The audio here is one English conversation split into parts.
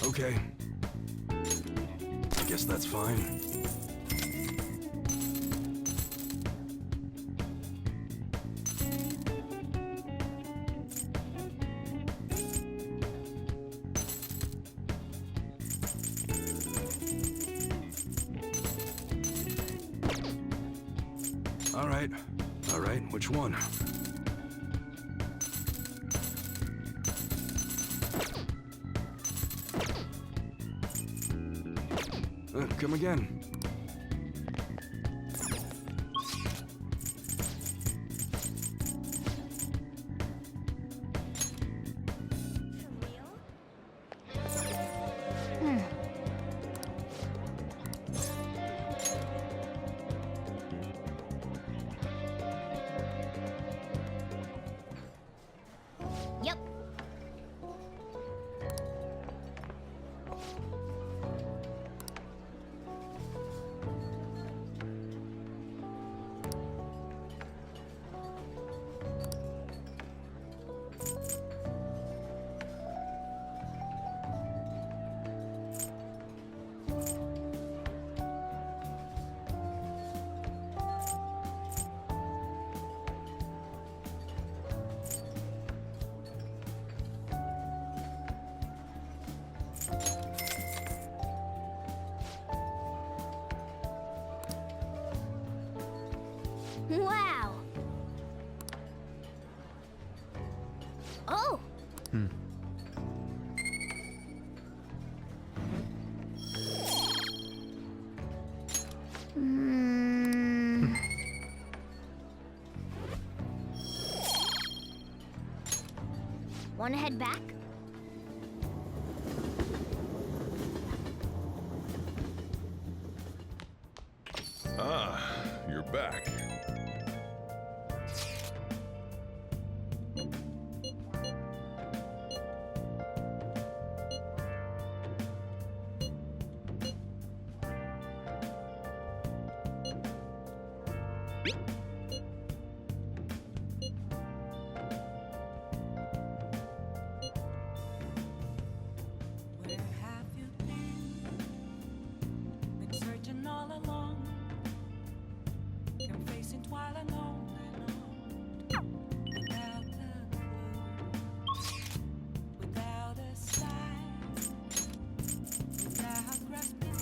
Okay. I guess that's fine. All right, which one? Come again. Yep. Wow. Oh. Want to head back? Ah, you're back. Where have you been? Been searching all along, confessing while alone and on, without a clue, without a sign, without grasping it.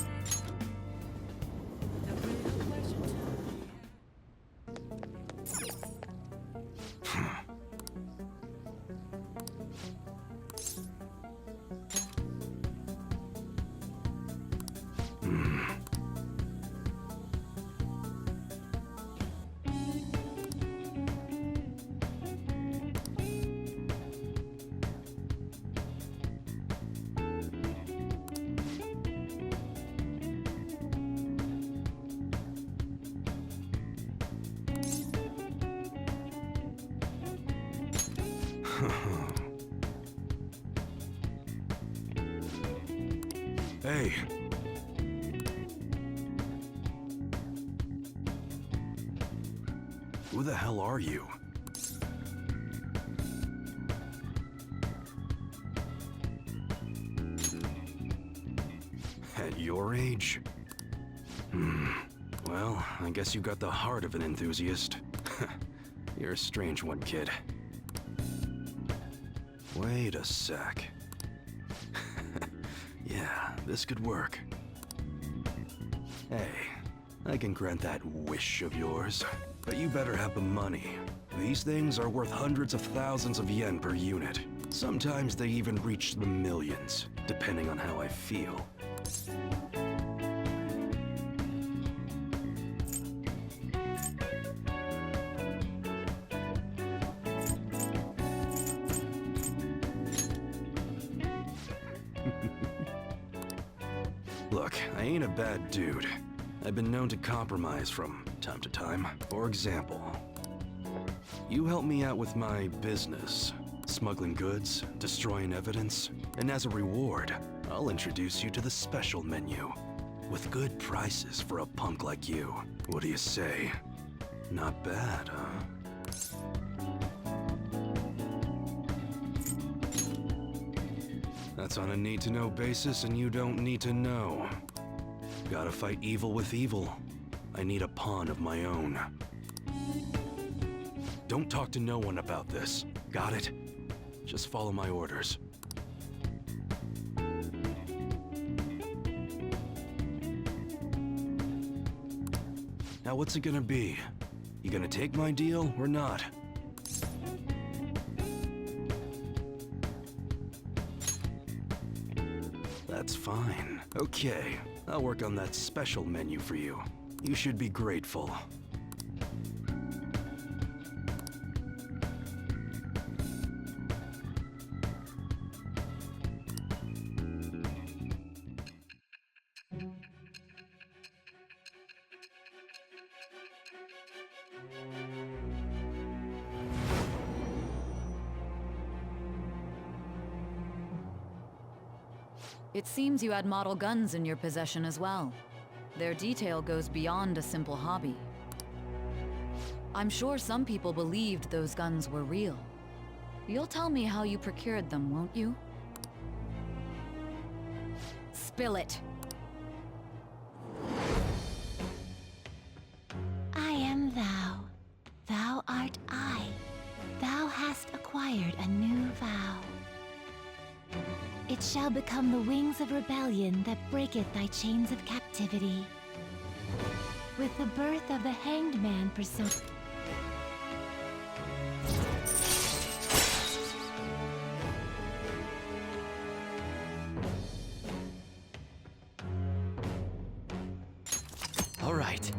The real question to me. Hey. Who the hell are you? At your age? Well, I guess you got the heart of an enthusiast. You're a strange one, kid. Wait a sec. Yeah, this could work. Hey, I can grant that wish of yours, but you better have the money. These things are worth hundreds of thousands of yen per unit. Sometimes they even reach the millions, depending on how I feel. Look, I ain't a bad dude. I've been known to compromise from time to time. For example, you help me out with my business, smuggling goods, destroying evidence, and as a reward, I'll introduce you to the special menu. with good prices for a punk like you. What do you say? Not bad, huh? That's on a need-to-know basis, and you don't need to know. Gotta fight evil with evil. I need a pawn of my own. Don't talk to no one about this. Got it? Just follow my orders. Now what's it gonna be? You gonna take my deal or not? That's fine. Okay, I'll work on that special menu for you. You should be grateful. It seems you had model guns in your possession as well. Their detail goes beyond a simple hobby. I'm sure some people believed those guns were real. You'll tell me how you procured them, won't you? Spill it. I am thou. Thou art I. Thou hast acquired a new vow. It shall become the wings of rebellion that breaketh thy chains of captivity. With the birth of the Hanged Man persona. All right.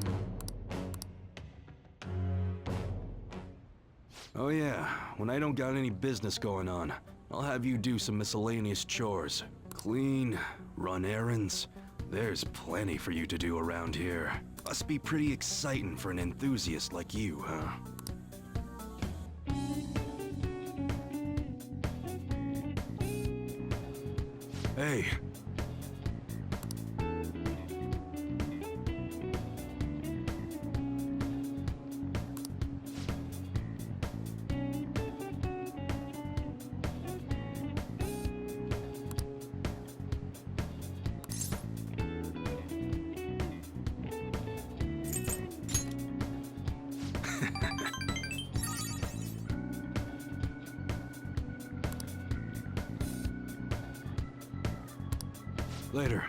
Oh yeah, when I don't got any business going on, I'll have you do some miscellaneous chores. Clean, run errands. There's plenty for you to do around here. Must be pretty exciting for an enthusiast like you, huh? Hey. Later.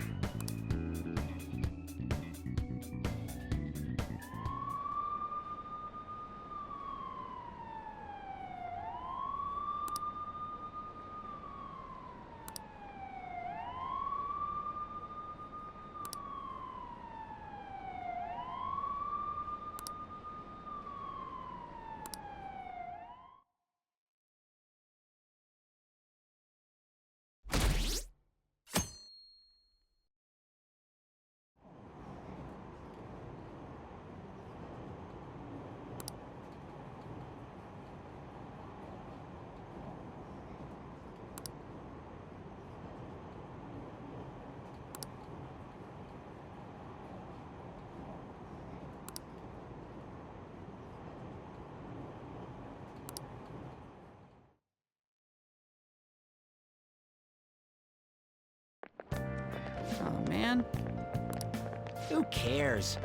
Oh man. Who cares?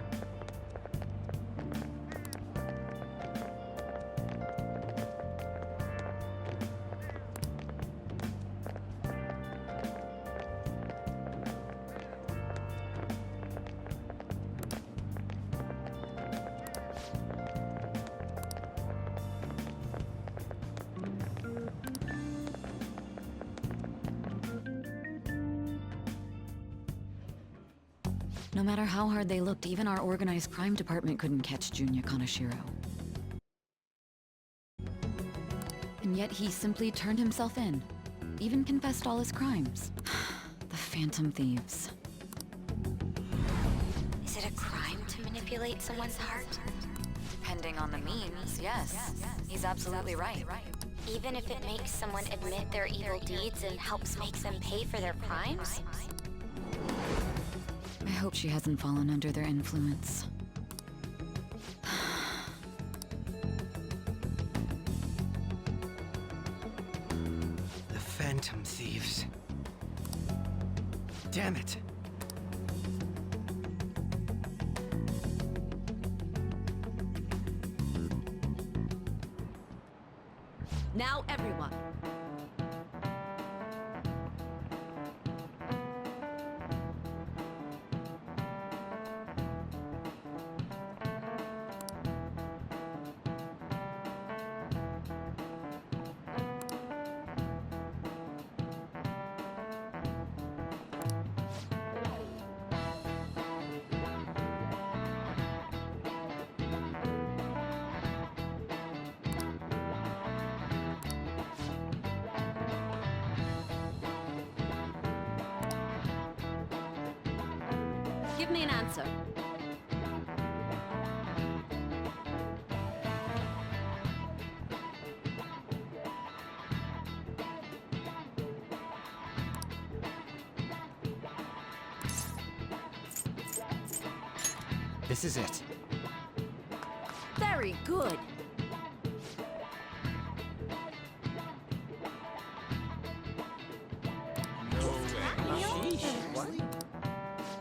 No matter how hard they looked, even our organized crime department couldn't catch Junya Kaneshiro. And yet he simply turned himself in. Even confessed all his crimes. The Phantom Thieves. Is it a crime to manipulate someone's heart? Depending on the means, yes. He's absolutely right. Even if it makes someone admit their evil deeds and helps make them pay for their crimes? I hope she hasn't fallen under their influence. The Phantom Thieves. Damn it. Now everyone. Give me an answer. This is it. Very good.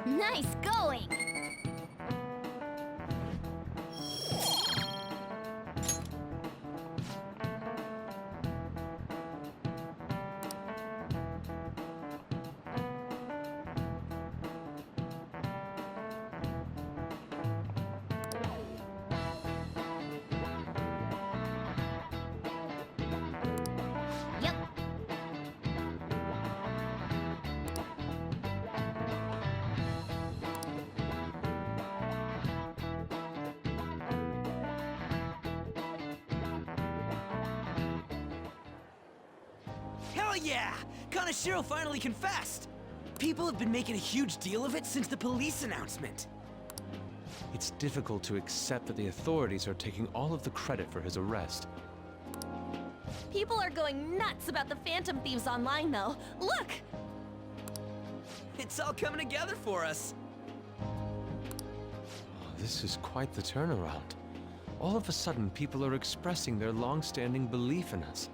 Nice going! Yep. Hell yeah! Kanashiro finally confessed! People have been making a huge deal of it since the police announcement. It's difficult to accept that the authorities are taking all of the credit for his arrest. People are going nuts about the Phantom Thieves online, though. Look! It's all coming together for us. Oh, this is quite the turnaround. All of a sudden, people are expressing their long-standing belief in us.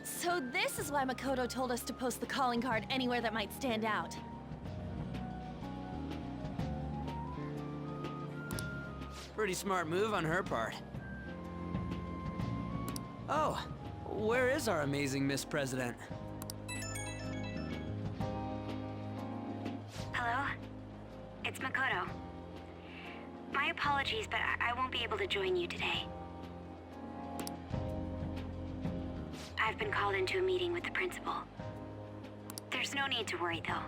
So this is why Makoto told us to post the calling card anywhere that might stand out. Pretty smart move on her part. Oh, where is our amazing Miss President? Hello? It's Makoto. My apologies, but I won't be able to join you today. I've been called into a meeting with the principal. There's no need to worry, though.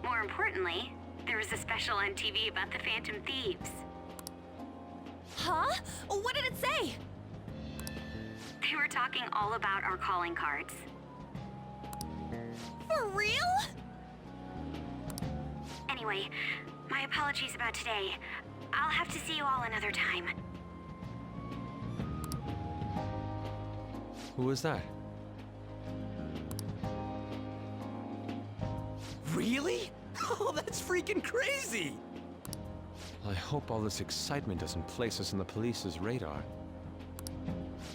More importantly, there was a special on TV about the Phantom Thieves. Huh? What did it say? They were talking all about our calling cards. For real? Anyway, my apologies about today. I'll have to see you all another time. Who was that? Really? Oh, that's freaking crazy! I hope all this excitement doesn't place us on the police's radar.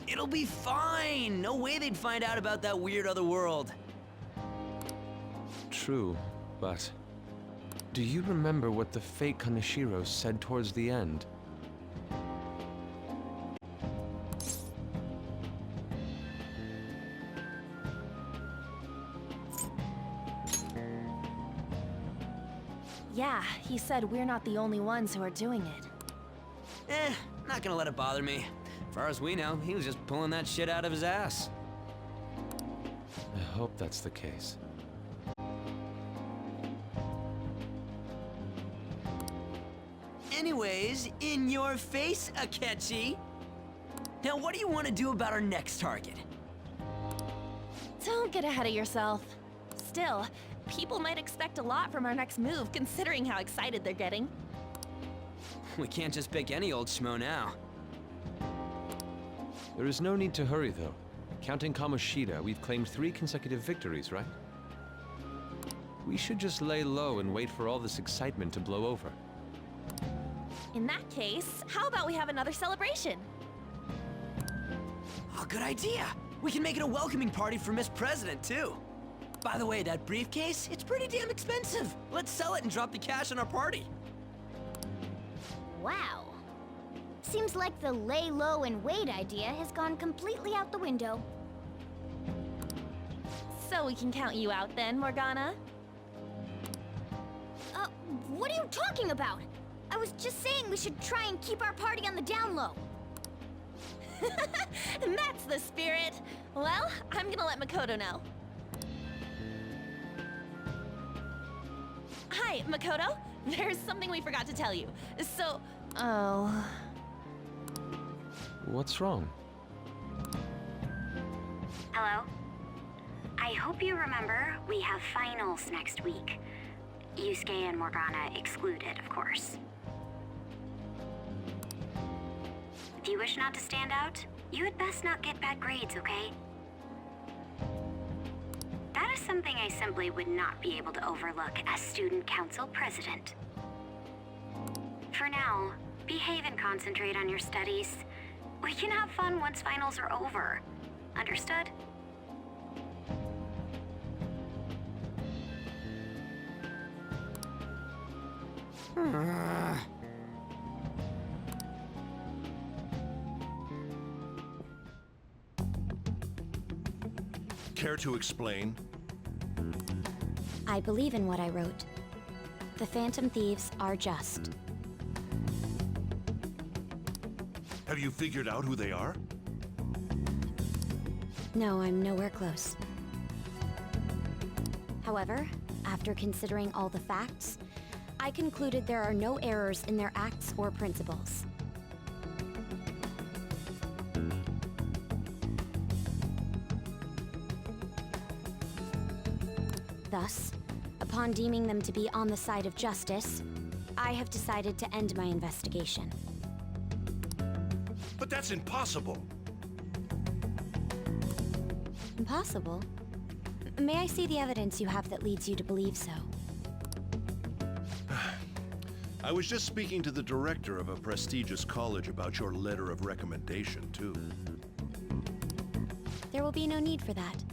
It'll be fine! No way they'd find out about that weird other world. True, but... do you remember what the fake Kanashiro said towards the end? Yeah, he said we're not the only ones who are doing it. Not gonna let it bother me. As far as we know, he was just pulling that shit out of his ass. I hope that's the case. Anyways, in your face, Akechi! Now what do you want to do about our next target? Don't get ahead of yourself. Still, people might expect a lot from our next move, considering how excited they're getting. We can't just pick any old schmo now. There is no need to hurry, though. Counting Kamoshida, we've claimed 3 consecutive victories, right? We should just lay low and wait for all this excitement to blow over. In that case, how about we have another celebration? Oh, good idea. We can make it a welcoming party for Miss President, too. By the way, that briefcase, it's pretty damn expensive. Let's sell it and drop the cash on our party. Wow. Seems like the lay low and wait idea has gone completely out the window. So we can count you out then, Morgana? What are you talking about? I was just saying we should try and keep our party on the down low. That's the spirit. Well, I'm gonna let Makoto know. Hi, Makoto. There's something we forgot to tell you. So, oh... What's wrong? Hello? I hope you remember we have finals next week. Yusuke and Morgana excluded, of course. If you wish not to stand out, you had best not get bad grades, okay? That is something I simply would not be able to overlook as student council president. For now, behave and concentrate on your studies. We can have fun once finals are over. Understood? Care to explain? I believe in what I wrote. The Phantom Thieves are just. Have you figured out who they are? No, I'm nowhere close. However, after considering all the facts, I concluded there are no errors in their acts or principles. Thus, upon deeming them to be on the side of justice, I have decided to end my investigation. But that's impossible! Impossible? May I see the evidence you have that leads you to believe so? I was just speaking to the director of a prestigious college about your letter of recommendation, too. There will be no need for that.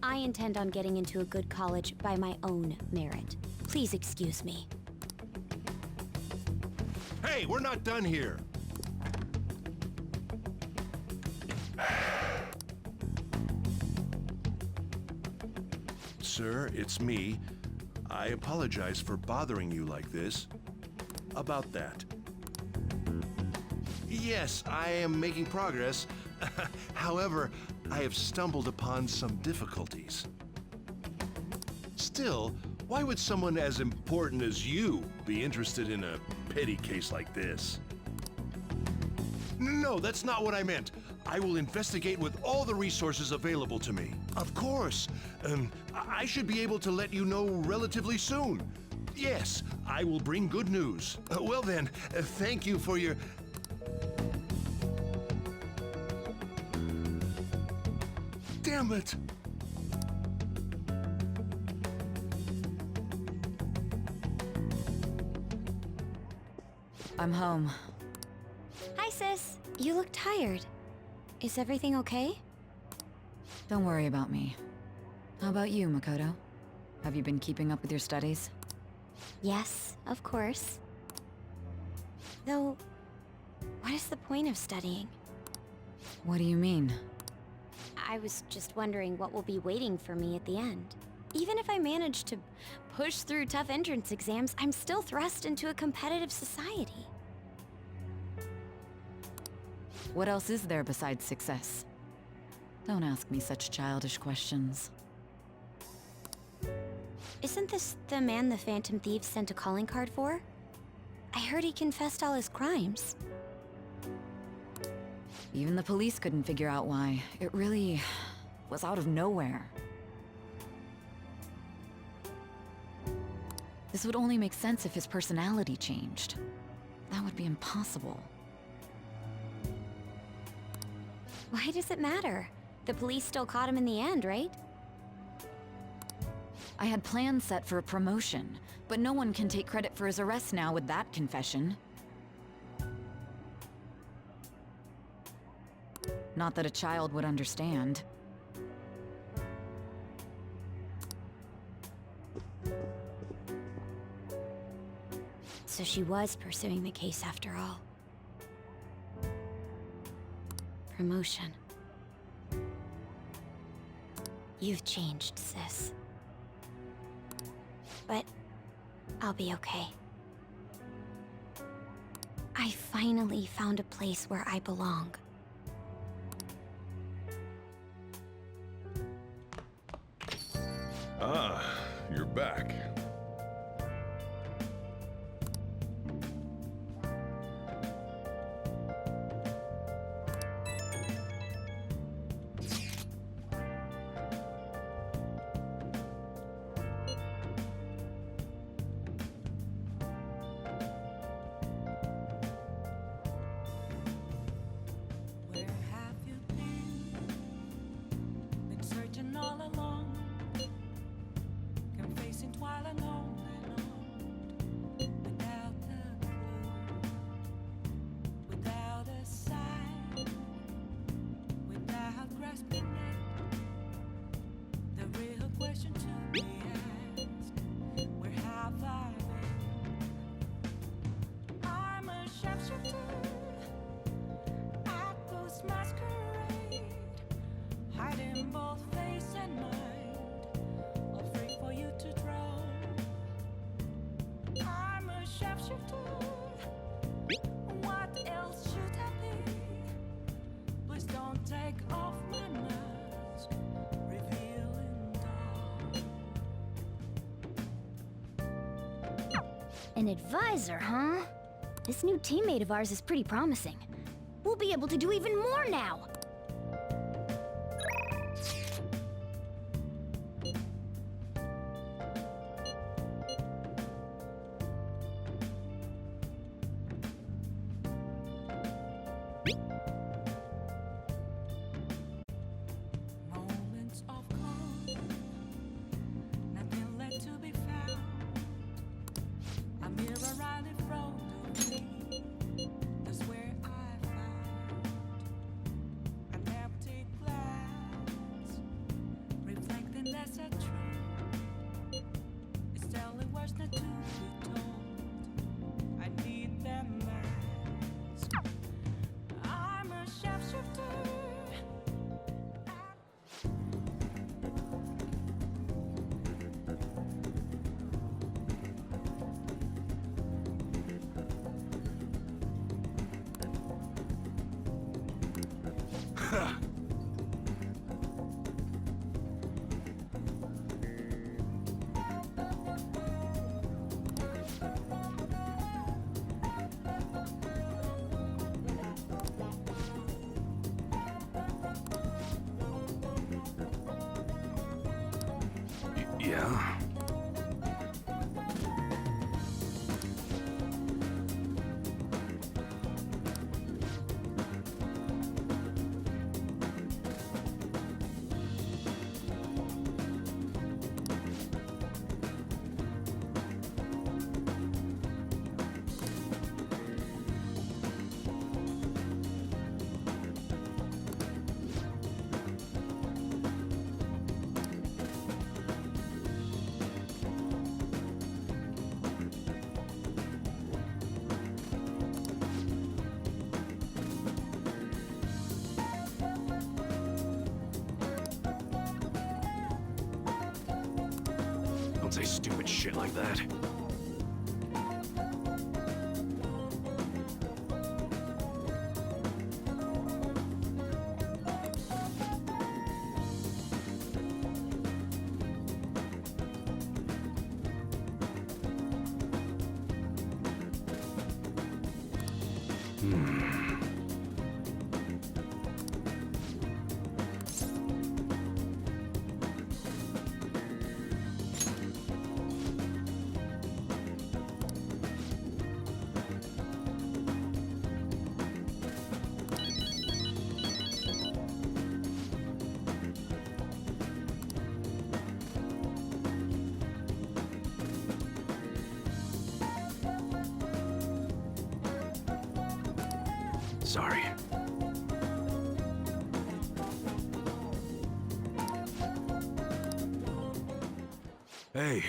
I intend on getting into a good college by my own merit. Please excuse me. Hey, we're not done here! Sir, it's me. I apologize for bothering you like this. About that. Yes, I am making progress. However, I have stumbled upon some difficulties. Still, why would someone as important as you be interested in a petty case like this? No, that's not what I meant. I will investigate with all the resources available to me. Of course. I should be able to let you know relatively soon. Yes, I will bring good news. Well then, thank you for your... Damn it! I'm home. Hi, sis. You look tired. Is everything okay? Don't worry about me. How about you, Makoto? Have you been keeping up with your studies? Yes, of course. Though, what is the point of studying? What do you mean? I was just wondering what will be waiting for me at the end. Even if I manage to push through tough entrance exams, I'm still thrust into a competitive society. What else is there besides success? Don't ask me such childish questions. Isn't this the man the Phantom Thieves sent a calling card for? I heard he confessed all his crimes. Even the police couldn't figure out why. It really was out of nowhere. This would only make sense if his personality changed. That would be impossible. Why does it matter? The police still caught him in the end, right? I had plans set for a promotion, but no one can take credit for his arrest now with that confession. Not that a child would understand. So she was pursuing the case after all. Promotion. You've changed, sis. But I'll be okay. I finally found a place where I belong. Ah, you're back. Where have you been? Been searching all along, confessing twilight on and on, without a clue, without a sign, without grasping it. The real question to be asked: where have I been? I'm a sharpshooter. At ghost masquerade, hiding both face and mind, afraid for you to draw. I'm a sharpshooter. What else should I be? Please don't take off my mask, revealing dawn. An advisor, huh? This new teammate of ours is pretty promising. We'll be able to do even more now! Moments of calm, nothing left to be found. A mirror right in front of me, that's where I found an empty glass, reflecting that's a truth. It's telling words not to be told. I need them mask. I'm a sharpshooter. Yeah? Don't say stupid shit like that. sorry. Hey.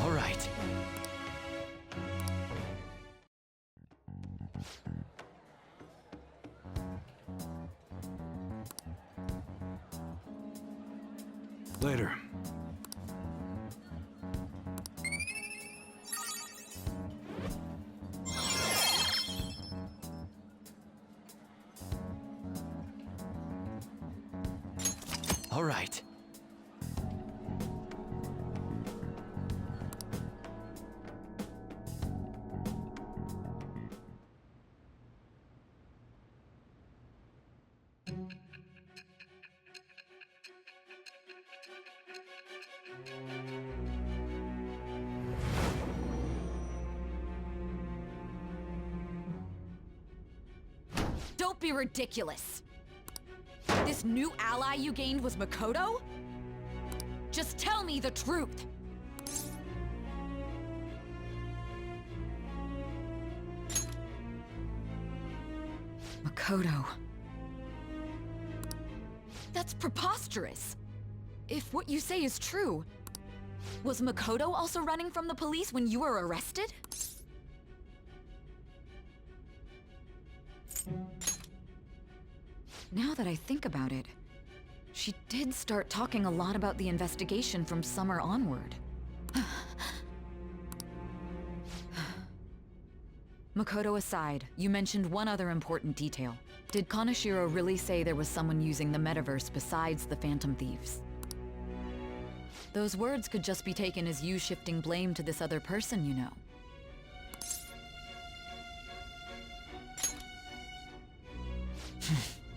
All right. Later. All right. Don't be ridiculous! This new ally you gained was Makoto? Just tell me the truth! Makoto. That's preposterous! If what you say is true, was Makoto also running from the police when you were arrested? Now that I think about it, she did start talking a lot about the investigation from summer onward. Makoto aside, you mentioned one other important detail. Did Kaneshiro really say there was someone using the metaverse besides the Phantom Thieves? Those words could just be taken as you shifting blame to this other person, you know.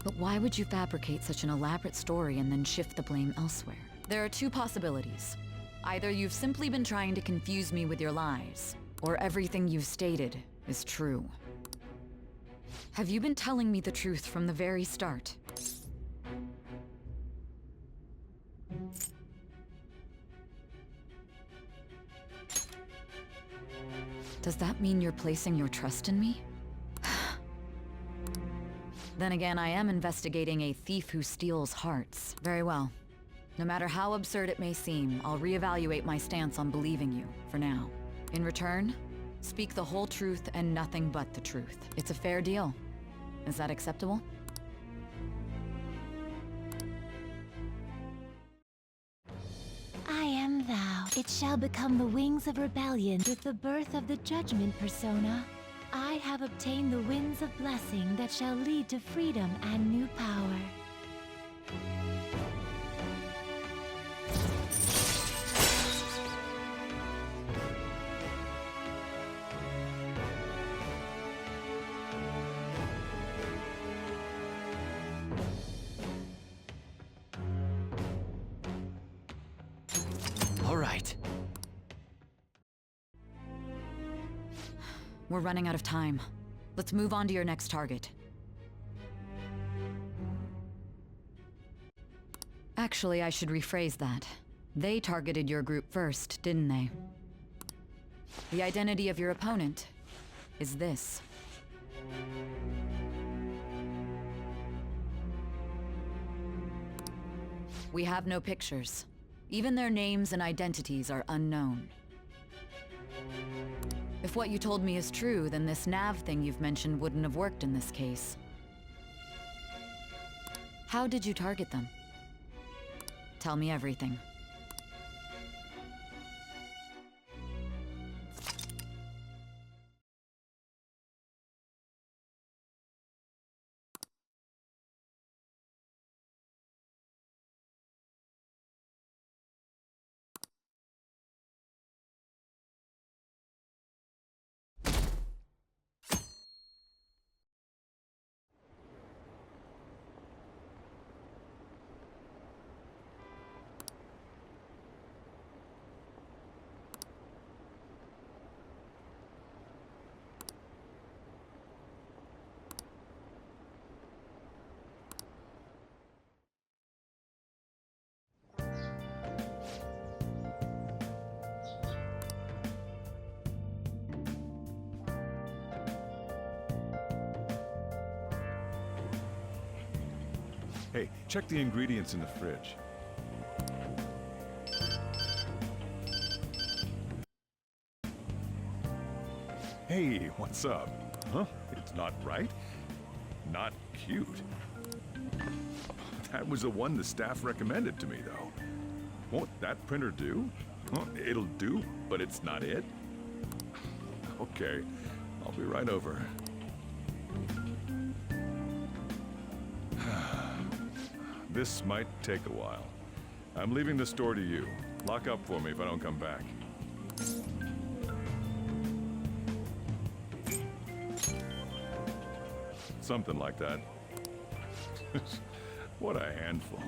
But why would you fabricate such an elaborate story and then shift the blame elsewhere? There are two possibilities. Either you've simply been trying to confuse me with your lies, or everything you've stated is true. Have you been telling me the truth from the very start? Does that mean you're placing your trust in me? Then again, I am investigating a thief who steals hearts. Very well. No matter how absurd it may seem, I'll reevaluate my stance on believing you, for now. In return, speak the whole truth and nothing but the truth. It's a fair deal. Is that acceptable? I am thou. It shall become the wings of rebellion with the birth of the judgment persona. I have obtained the winds of blessing that shall lead to freedom and new power. We're running out of time. Let's move on to your next target. Actually, I should rephrase that. They targeted your group first, didn't they? The identity of your opponent is this. We have no pictures. Even their names and identities are unknown. If what you told me is true, then this nav thing you've mentioned wouldn't have worked in this case. How did you target them? Tell me everything. Hey, check the ingredients in the fridge. Hey, what's up? Huh? It's not right? Not cute. That was the one the staff recommended to me, though. Won't that printer do? Well, it'll do, but it's not it. Okay, I'll be right over. This might take a while. I'm leaving the store to you. Lock up for me if I don't come back. Something like that. What a handful.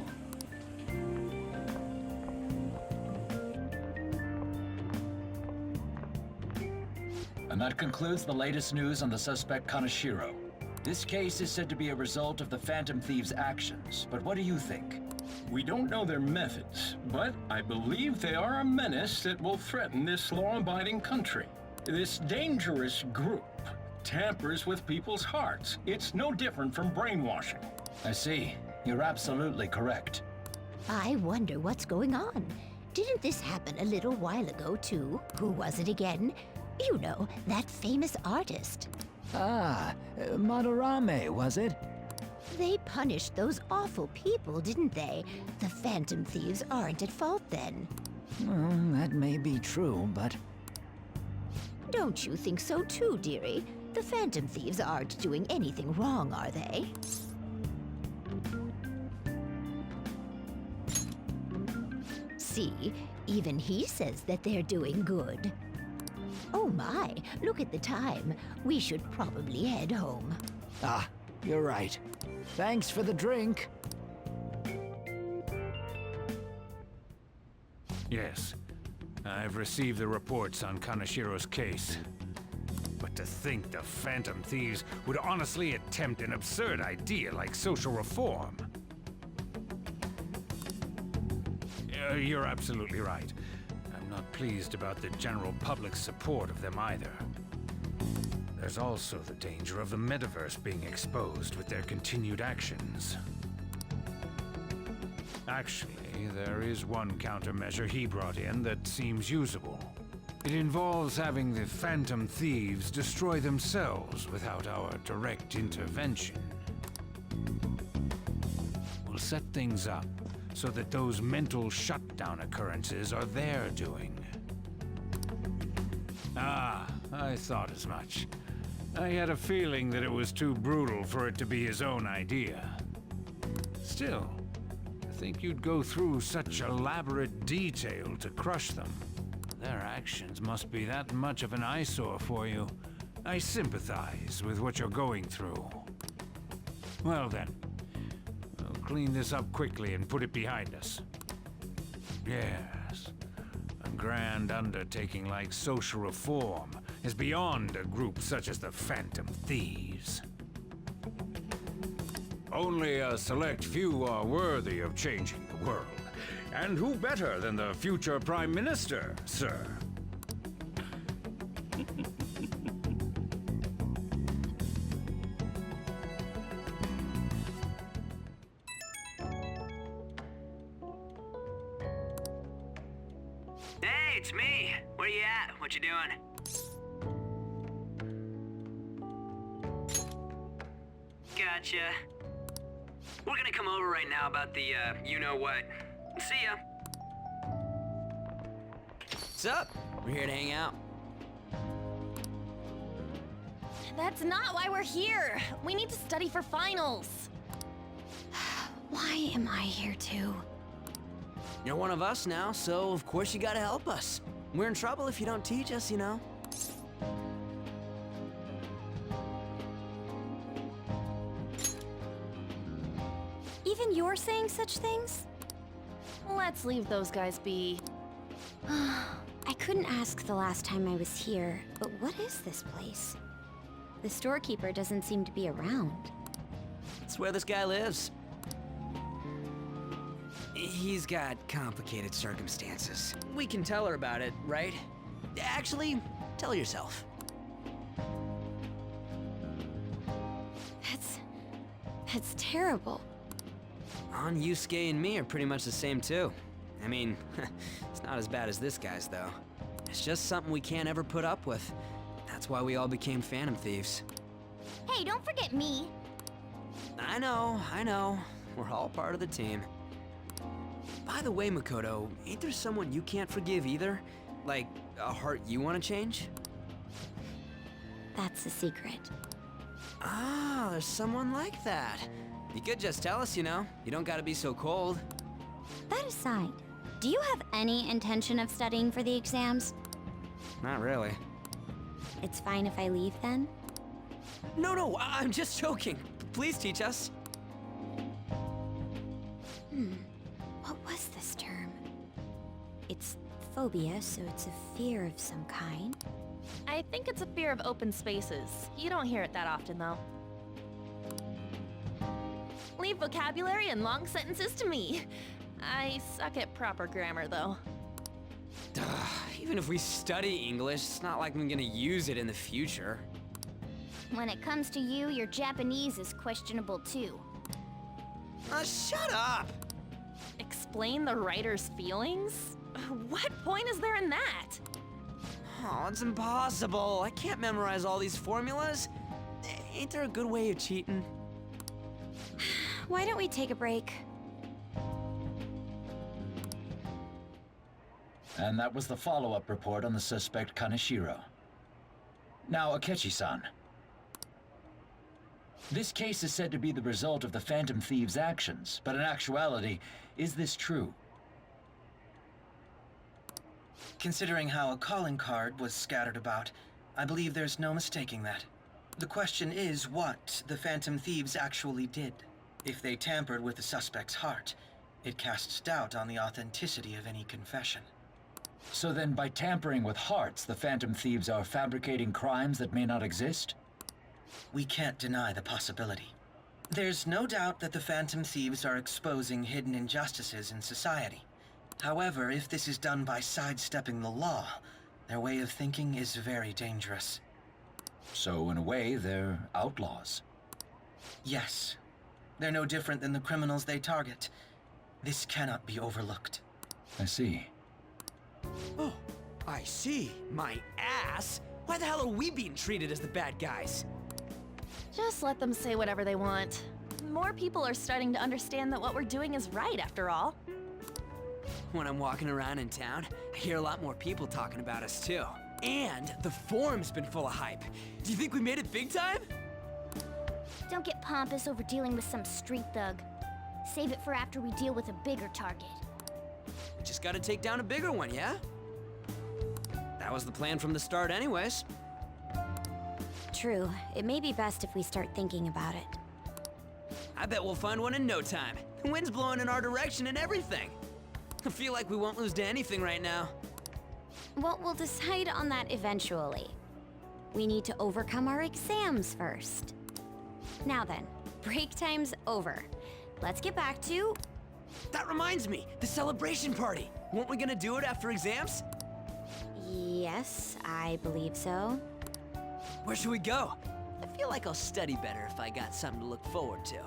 And that concludes the latest news on the suspect Kaneshiro. This case is said to be a result of the Phantom Thieves' actions, but what do you think? We don't know their methods, but I believe they are a menace that will threaten this law-abiding country. This dangerous group tampers with people's hearts. It's no different from brainwashing. I see. You're absolutely correct. I wonder what's going on. Didn't this happen a little while ago, too? Who was it again? You know, that famous artist. Ah, Madarame, was it? They punished those awful people, didn't they? The Phantom Thieves aren't at fault then. Well, that may be true, but... Don't you think so too, dearie? The Phantom Thieves aren't doing anything wrong, are they? See, even he says that they're doing good. Oh my, look at the time. We should probably head home. Ah, you're right. Thanks for the drink. Yes, I've received the reports on Kaneshiro's case. But to think the Phantom Thieves would honestly attempt an absurd idea like social reform. You're absolutely right. I'm not pleased about the general public's support of them either. There's also the danger of the metaverse being exposed with their continued actions. Actually, there is one countermeasure he brought in that seems usable. It involves having the Phantom Thieves destroy themselves without our direct intervention. We'll set things up so that those mental shutdown occurrences are their doing. Ah, I thought as much. I had a feeling that it was too brutal for it to be his own idea. Still, I think you'd go through such elaborate detail to crush them. Their actions must be that much of an eyesore for you. I sympathize with what you're going through. Well then, we'll clean this up quickly and put it behind us. Yes, a grand undertaking like social reform is beyond a group such as the Phantom Thieves. Only a select few are worthy of changing the world. And who better than the future Prime Minister, sir? Hey, it's me. Where you at? What you doing? Gotcha. We're gonna come over right now about the, you-know-what. See ya. What's up? We're here to hang out. That's not why we're here. We need to study for finals. Why am I here too? You're one of us now, so of course you gotta help us. We're in trouble if you don't teach us, you know. Even you're saying such things? Let's leave those guys be. I couldn't ask the last time I was here, but what is this place? The storekeeper doesn't seem to be around. It's where this guy lives. He's got complicated circumstances. We can tell her about it, right? Actually, tell yourself. That's terrible. On Yusuke and me are pretty much the same too. I mean, it's not as bad as this guy's though. It's just something we can't ever put up with. That's why we all became Phantom Thieves. Hey, don't forget me. I know. We're all part of the team. By the way, Makoto, ain't there someone you can't forgive either? Like, a heart you want to change? That's a secret. Ah, there's someone like that. You could just tell us, you know. You don't gotta be so cold. That aside, do you have any intention of studying for the exams? Not really. It's fine if I leave then? No, I'm just joking. Please teach us. What was this term? It's phobia, so it's a fear of some kind. I think it's a fear of open spaces. You don't hear it that often, though. Leave vocabulary and long sentences to me. I suck at proper grammar, though. Even if we study English, it's not like I'm gonna use it in the future. When it comes to you, your Japanese is questionable too. Shut up! Explain the writer's feelings? What point is there in that? Oh, it's impossible. I can't memorize all these formulas. Ain't there a good way of cheating? Why don't we take a break? And that was the follow-up report on the suspect Kaneshiro. Now, Akechi-san. This case is said to be the result of the Phantom Thieves' actions, but in actuality, is this true? Considering how a calling card was scattered about, I believe there's no mistaking that. The question is what the Phantom Thieves actually did. If they tampered with the suspect's heart, it casts doubt on the authenticity of any confession. So then, by tampering with hearts, the Phantom Thieves are fabricating crimes that may not exist? We can't deny the possibility. There's no doubt that the Phantom Thieves are exposing hidden injustices in society. However, if this is done by sidestepping the law, their way of thinking is very dangerous. So, in a way, they're outlaws. Yes. They're no different than the criminals they target. This cannot be overlooked. I see. Oh, I see. My ass? Why the hell are we being treated as the bad guys? Just let them say whatever they want. More people are starting to understand that what we're doing is right, after all. When I'm walking around in town, I hear a lot more people talking about us too. And the forum's been full of hype. Do you think we made it big time? Don't get pompous over dealing with some street thug. Save it for after we deal with a bigger target. We just gotta take down a bigger one, yeah? That was the plan from the start anyways. True. It may be best if we start thinking about it. I bet we'll find one in no time. The wind's blowing in our direction and everything. I feel like we won't lose to anything right now. Well, we'll decide on that eventually. we need to overcome our exams first. Now then, break time's over. Let's get back to... That reminds me, the celebration party. Weren't we gonna do it after exams? Yes, I believe so. Where should we go? I feel like I'll study better if I got something to look forward to.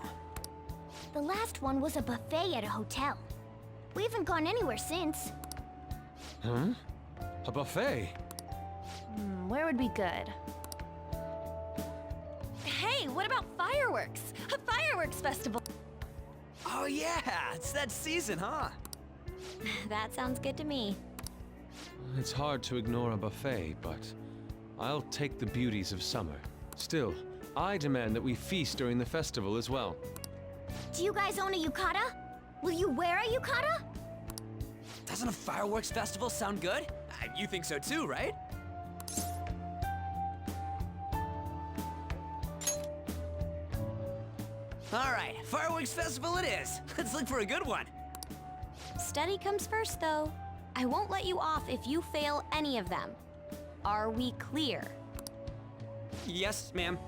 The last one was a buffet at a hotel. We haven't gone anywhere since. Huh? A buffet? Where would be good? Hey, what about fireworks? A fireworks festival! Oh yeah, it's that season, huh? That sounds good to me. It's hard to ignore a buffet, but I'll take the beauties of summer. Still, I demand that we feast during the festival as well. Do you guys own a yukata? Will you wear a yukata? Doesn't a fireworks festival sound good? You think so too, right? All right, fireworks festival it is. Let's look for a good one. Study comes first, though. I won't let you off if you fail any of them. Are we clear? Yes, ma'am.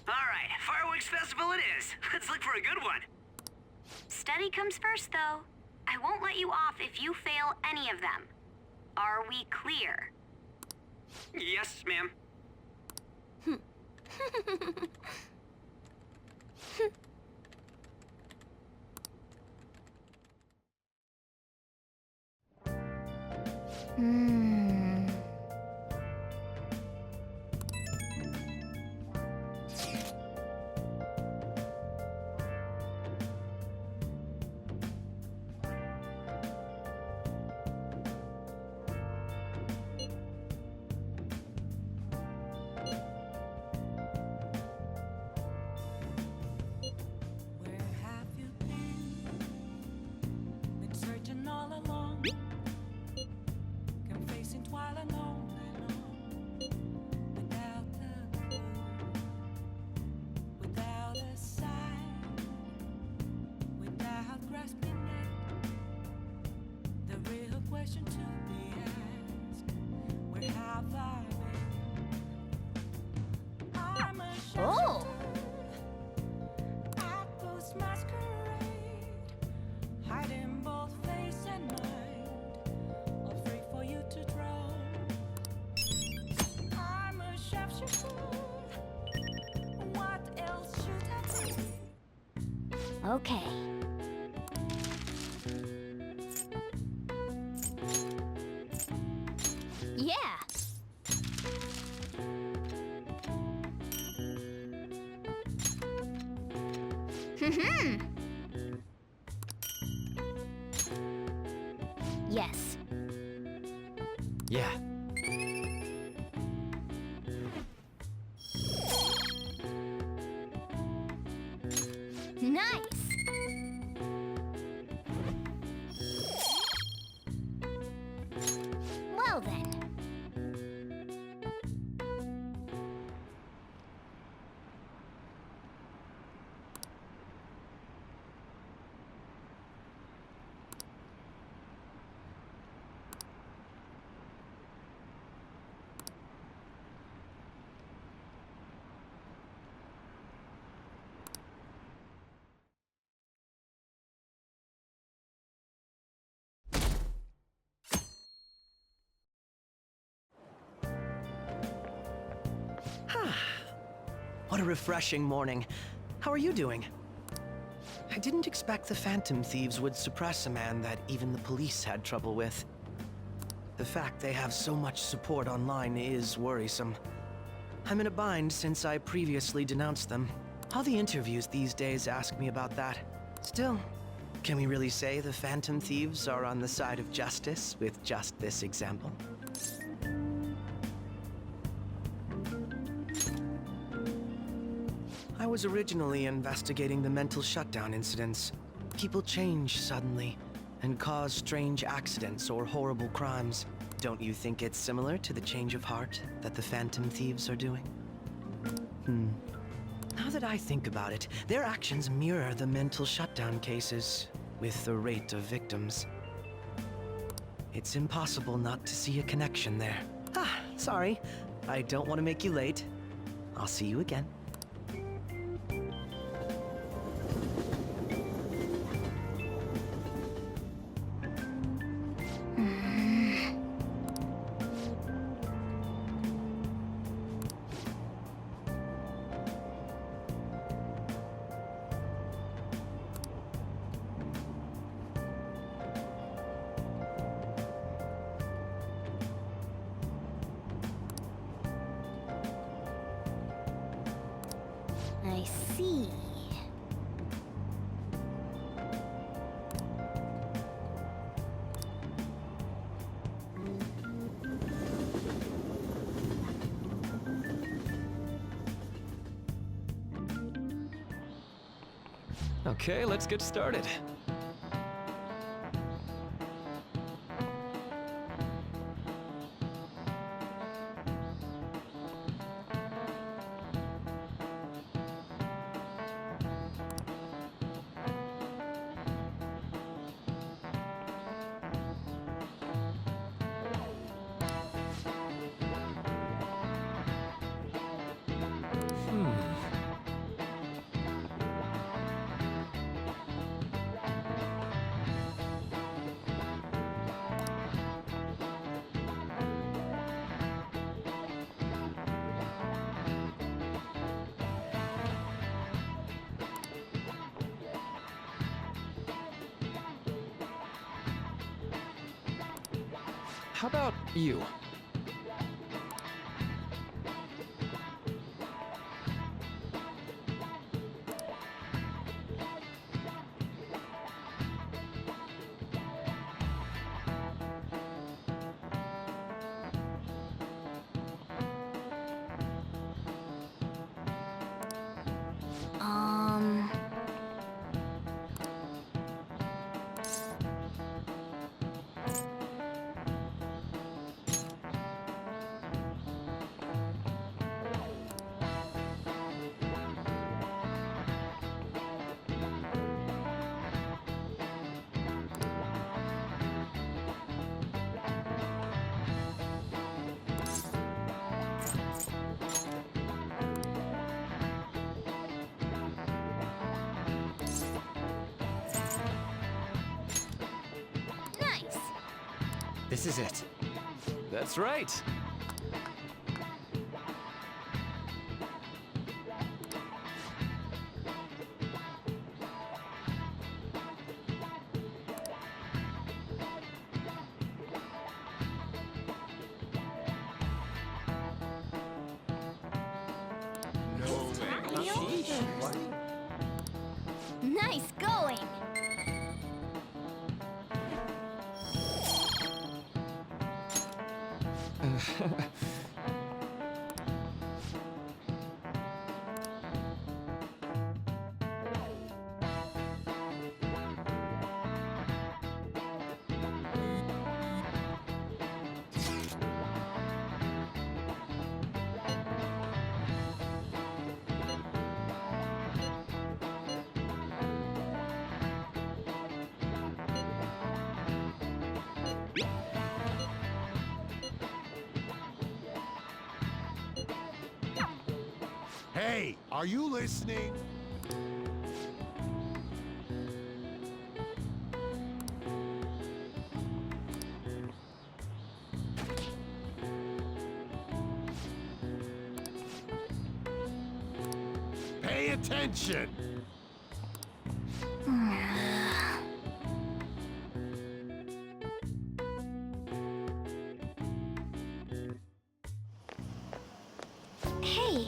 All right, fireworks festival it is. Let's look for a good one. Study comes first, though. I won't let you off if you fail any of them. Are we clear? Yes, ma'am. Where have you been? Been searching all along, confessing while alone and on, without a clue, without a sign, without grasping it. The real question to be asked: where have I been? I'm a Oh! at those masquerade, hiding both face and mind, afraid for you to drown. I'm a chef, what else should I be? Okay. Yeah. Yes. Yeah. Nice. Well then. What a refreshing morning. How are you doing? I didn't expect the Phantom Thieves would suppress a man that even the police had trouble with. The fact they have so much support online is worrisome. I'm in a bind since I previously denounced them. All the interviews these days ask me about that. Still, can we really say the Phantom Thieves are on the side of justice with just this example? I was originally investigating the mental shutdown incidents. People change suddenly and cause strange accidents or horrible crimes. Don't you think it's similar to the change of heart that the Phantom Thieves are doing? Now that I think about it, their actions mirror the mental shutdown cases with the rate of victims. It's impossible not to see a connection there. Ah, sorry. I don't want to make you late. I'll see you again. I see. Okay, let's get started. How about you? This is it. That's right. Nice going! Hey, are you listening? Pay attention! Hey!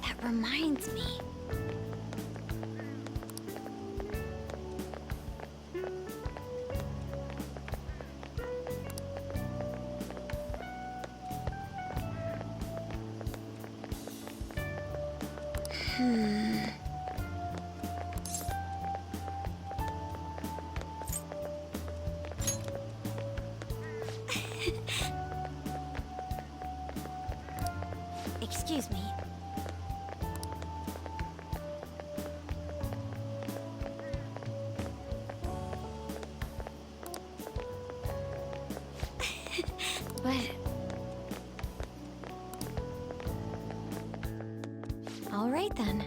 That reminds me. Excuse me. but... All right then.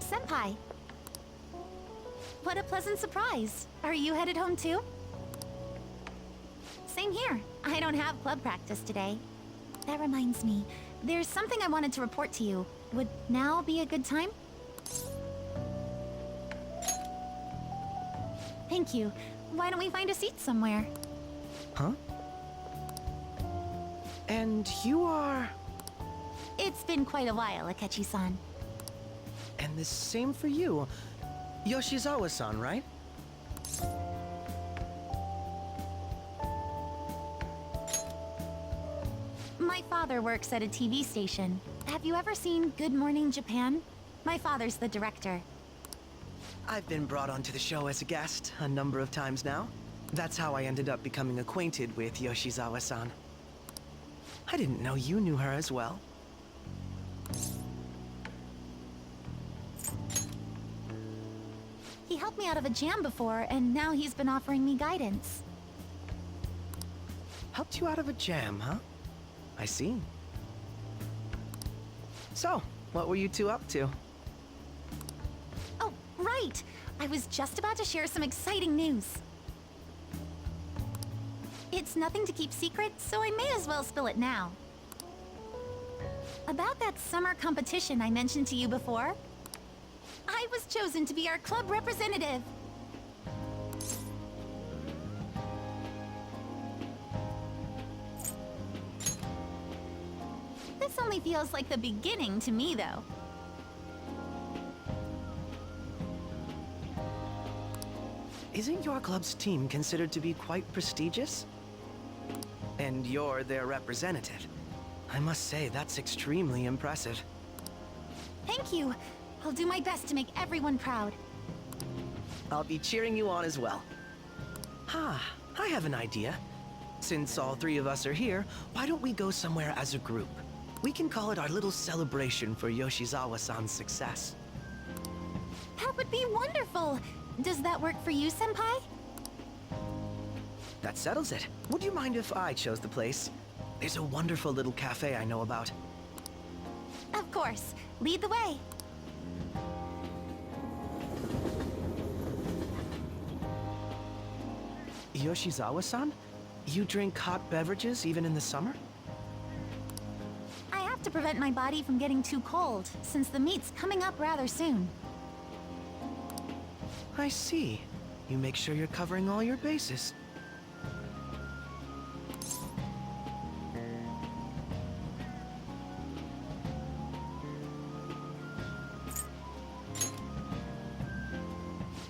Senpai! What a pleasant surprise. Are you headed home too? Same here. I don't have club practice today. That reminds me, there's something I wanted to report to you. Would now be a good time? Thank you. Why don't we find a seat somewhere? Huh? And you are... It's been quite a while, Akechi-san. And the same for you. Yoshizawa-san, right? My father works at a TV station. Have you ever seen Good Morning Japan? My father's the director. I've been brought onto the show as a guest a number of times now. That's how I ended up becoming acquainted with Yoshizawa-san. I didn't know you knew her as well. He helped me out of a jam before, and now he's been offering me guidance. Helped you out of a jam, huh? I see. So, what were you two up to? Oh, right! I was just about to share some exciting news. It's nothing to keep secret, so I may as well spill it now. About that summer competition I mentioned to you before, I was chosen to be our club representative. This only feels like the beginning to me, though. Isn't your club's team considered to be quite prestigious? And you're their representative. I must say, that's extremely impressive. Thank you. I'll do my best to make everyone proud. I'll be cheering you on as well. I have an idea. Since all three of us are here, why don't we go somewhere as a group? We can call it our little celebration for Yoshizawa-san's success. That would be wonderful! Does that work for you, Senpai? That settles it. Would you mind if I chose the place? There's a wonderful little cafe I know about. Of course. Lead the way. Yoshizawa-san? You drink hot beverages even in the summer? I have to prevent my body from getting too cold, since the meet's coming up rather soon. I see. You make sure you're covering all your bases.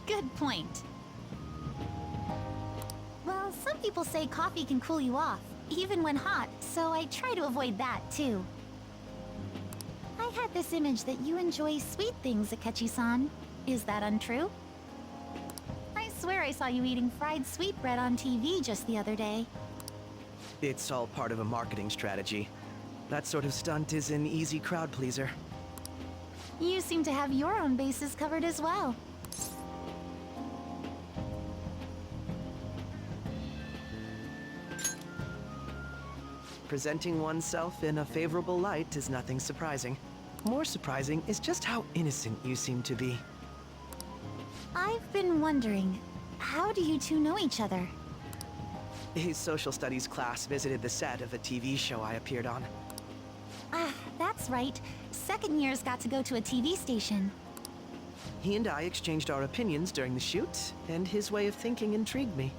Good point. Well, some people say coffee can cool you off, even when hot, so I try to avoid that, too. I had this image that you enjoy sweet things, Akechi-san. Is that untrue? I swear I saw you eating fried sweetbread on TV just the other day. It's all part of a marketing strategy. That sort of stunt is an easy crowd pleaser. You seem to have your own bases covered as well. Presenting oneself in a favorable light is nothing surprising. More surprising is just how innocent you seem to be. I've been wondering, how do you two know each other? His social studies class visited the set of a TV show I appeared on. Ah, that's right. Second years got to go to a TV station. He and I exchanged our opinions during the shoot, and his way of thinking intrigued me.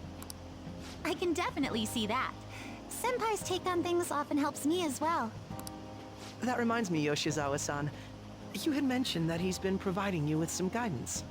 I can definitely see that. Senpai's take on things often helps me as well. That reminds me, Yoshizawa-san. You had mentioned that he's been providing you with some guidance.